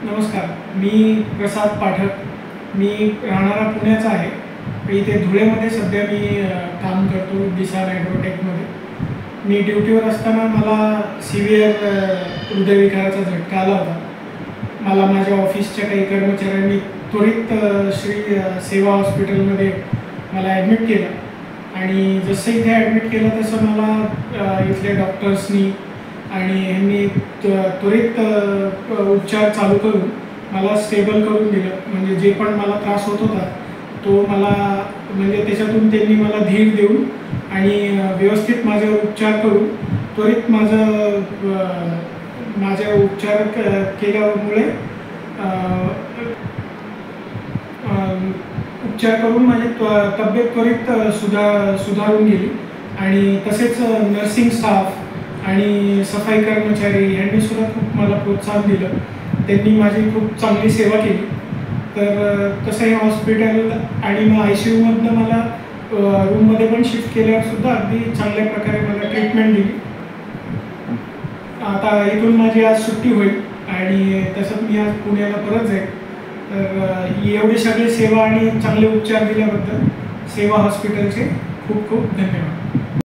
नमस्कार, मी प्रसाद पाठक. मी राहणारा पुण्याचा आहे. इथे धुळेमध्ये सध्या मी काम करतो दिशा ॲग्रोटेकमध्ये. मी ड्युटीवर असताना मला सिव्हिअर हृदयविकाराचा झटका आला होता. मला माझ्या ऑफिसच्या काही कर्मचाऱ्यांनी त्वरित श्री सेवा हॉस्पिटलमध्ये मला ॲडमिट केलं आणि जसं इथे ॲडमिट केलं तसं मला इथल्या डॉक्टर्सनी आणि ह्यांनी त्वरित उपचार चालू करून मला स्टेबल करून दिलं. म्हणजे जे पण मला त्रास होत होता तो मला म्हणजे त्याच्यातून त्यांनी मला धीर देऊन आणि व्यवस्थित माझ्यावर उपचार करून त्वरित माझे उपचार केल्यामुळे उपचार करून माझी तब्येत त्वरित सुधारून गेली. आणि तसेच नर्सिंग स्टाफ आणि सफाई कर्मचारी यांनी सुद्धा खूप मला प्रोत्साहन दिलं. त्यांनी माझी खूप चांगली सेवा केली. तर तसं हे हॉस्पिटल आणि मग ICUमधनं मला रूममध्ये पण शिफ्ट केल्यावर सुद्धा अगदी चांगल्या प्रकारे मला ट्रीटमेंट दिली. आता इथून माझी आज सुट्टी होईल आणि तसंच मी आज पुण्याला परत जाईल. तर एवढी सगळी सेवा आणि चांगले उपचार दिल्याबद्दल सेवा हॉस्पिटलचे खूप खूप धन्यवाद.